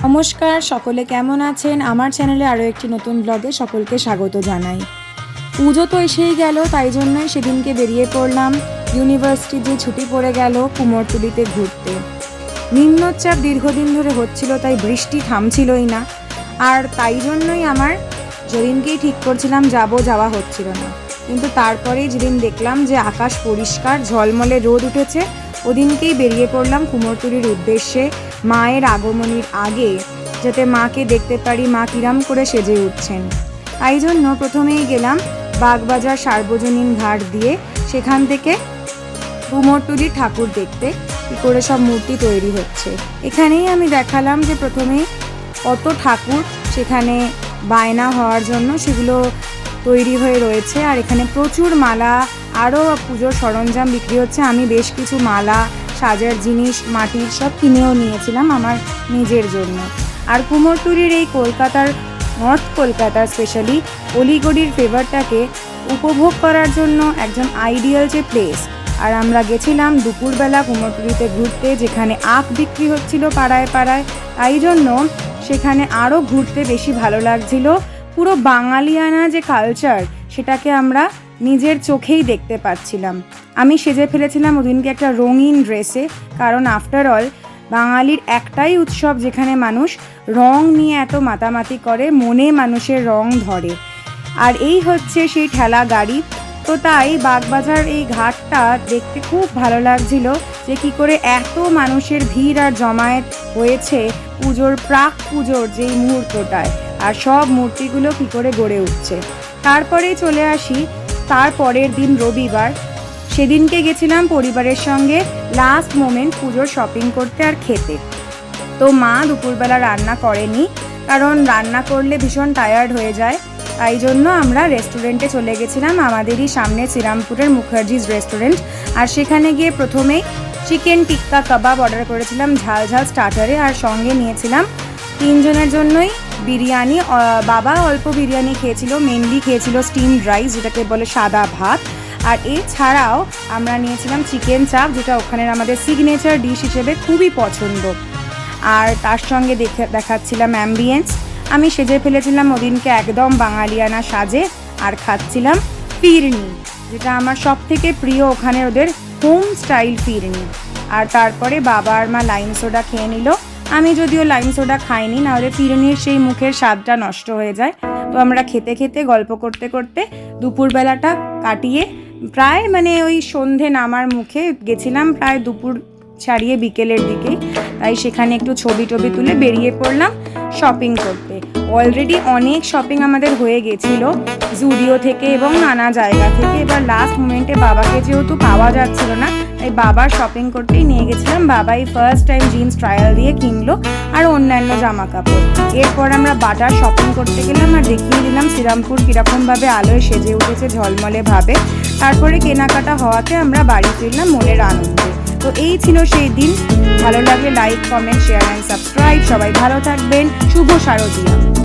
নমস্কার, সকলে কেমন আছেন? আমার চ্যানেলে আরও একটি নতুন ব্লগে সকলকে স্বাগত জানাই। পুজো তো এসেই গেল, তাই জন্যই সেদিনকে বেরিয়ে পড়লাম ইউনিভার্সিটি যে ছুটি পড়ে গেল কুমোরটুলিতে ঘুরতে। নিম্নচাপ দীর্ঘদিন ধরে হচ্ছিল, তাই বৃষ্টি থামছিলই না। আর তাই জন্যই আমার যেদিনকেই ঠিক করছিলাম যাওয়া হচ্ছিল না, কিন্তু তারপরেই যেদিন দেখলাম যে আকাশ পরিষ্কার ঝলমলে রোদ উঠেছে, ওদিনকেই বেরিয়ে পড়লাম কুমোরটুলির উদ্দেশ্যে মায়ের আগমনীর আগে, যাতে মাকে দেখতে পারি মা কিরাম করে সেজে উঠছেন। তাই জন্য প্রথমেই গেলাম বাগবাজার সার্বজনীন ঘাট দিয়ে, সেখান থেকে কুমোরটুলির ঠাকুর দেখতে কী করে সব মূর্তি তৈরি হচ্ছে। এখানেই আমি দেখালাম যে প্রথমেই কত ঠাকুর সেখানে বায়না হওয়ার জন্য সেগুলো তৈরি হয়ে রয়েছে, আর এখানে প্রচুর মালা আরও পুজোর সরঞ্জাম বিক্রি হচ্ছে। আমি বেশ কিছু মালা, সাজার জিনিস, মাটির সব কিনেও নিয়েছিলাম আমার নিজের জন্য। আর কুমোরটুলির এই কলকাতার, নর্থ কলকাতার স্পেশালি অলিগলির ফ্লেভারটাকে উপভোগ করার জন্য একজন আইডিয়াল যে প্লেস। আর আমরা গেছিলাম দুপুরবেলা কুমোরটুলিতে ঘুরতে, যেখানে আখ বিক্রি হচ্ছিল পাড়ায় পাড়ায়, তাই জন্য সেখানে আরও ঘুরতে বেশি ভালো লাগছিল। পুরো বাঙালিয়ানা যে কালচার, সেটাকে আমরা নিজের চোখেই দেখতে পাচ্ছিলাম। আমি সেজে ফেলেছিলাম ওদিনকে একটা রঙিন ড্রেসে, কারণ আফটার অল বাঙালির একটাই উৎসব যেখানে মানুষ রং নিয়ে এত মাতামাতি করে, মনে মানুষের রং ধরে। আর এই হচ্ছে সেই ঠেলা গাড়ি। তো তাই বাগবাজার এই ঘাটটা দেখতে খুব ভালো লাগছিল, যে কী করে এত মানুষের ভিড় আর জমায়েত হয়েছে পুজোর পুজোর যেই মুহূর্তটায়, আর সব মূর্তিগুলো কী করে গড়ে উঠছে। তারপরেই চলে আসি তার পরের দিন রবিবার। সেদিনকে গেছিলাম পরিবারের সঙ্গে লাস্ট মোমেন্ট পুজোর শপিং করতে আর খেতে। তো মা দুপুরবেলা রান্না করেনি, কারণ রান্না করলে ভীষণ টায়ার্ড হয়ে যায়। তাই জন্য আমরা রেস্টুরেন্টে চলে গেছিলাম, আমাদেরই সামনে শ্রীরামপুরের মুখার্জিজ রেস্টুরেন্ট। আর সেখানে গিয়ে প্রথমেই চিকেন টিক্কা কাবাব অর্ডার করেছিলাম ঝাল ঝাল স্টার্টারে, আর সঙ্গে নিয়েছিলাম 3 জনের জন্যই বিরিয়ানি। বাবা অল্প বিরিয়ানি খেয়েছিল, মেনলি খেয়েছিল স্টিমড রাইস, যেটাকে বলে সাদা ভাত। আর এছাড়াও আমরা নিয়েছিলাম চিকেন চাপ, যেটা ওখানের আমাদের সিগনেচার ডিশ হিসেবে খুবই পছন্দ। আর তার সঙ্গে দেখাচ্ছিলাম অ্যাম্বিয়েন্স। আমি সেজে ফেলেছিলাম ওদিনকে একদম বাঙালিয়ানা সাজে, আর খাচ্ছিলাম ফিরনি, যেটা আমার সব থেকে প্রিয় ওখানে ওদের হোম স্টাইল ফিরনি। আর তারপরে বাবা আর মা লাইম সোডা খেয়ে নিল। আমি যদিও লাইম সোডা খাইনি, নাহলে ফিরনির সেই মুখের স্বাদটা নষ্ট হয়ে যায়। তো আমরা খেতে খেতে গল্প করতে করতে দুপুরবেলাটা কাটিয়ে প্রায় ওই সন্ধে নামার মুখে গেছিলাম, প্রায় দুপুর ছাড়িয়ে বিকেলের দিকে। তাই সেখানে একটু ছবি টবি তুলে বেরিয়ে পড়লাম শপিং করতে। অলরেডি অনেক শপিং আমাদের হয়ে গেছিলো জুডিও থেকে এবং নানা জায়গা থেকে। এবার লাস্ট মোমেন্টে বাবাকে যেহেতু পাওয়া যাচ্ছিল না, তাই বাবার শপিং করতেই নিয়ে গেছিলাম। বাবাই ফার্স্ট টাইম জিন্স ট্রায়াল দিয়ে কিনলো, আর অন্যান্য জামা কাপড়। এরপর আমরা বাটার শপিং করতে গেলাম, আর দেখিয়ে দিলাম শ্রীরামপুর কীরকমভাবে আলোয় সেজে উঠেছে ঝলমলে ভাবে। তারপরে কেনাকাটা হওয়াতে আমরা বাড়ি ফিরলাম মনের আনন্দে। তো এই ছিল সেই দিন। ভালো লাগলে like, comment, share and subscribe. সবাই ভালো থাকবেন। শুভ শারদীয়া।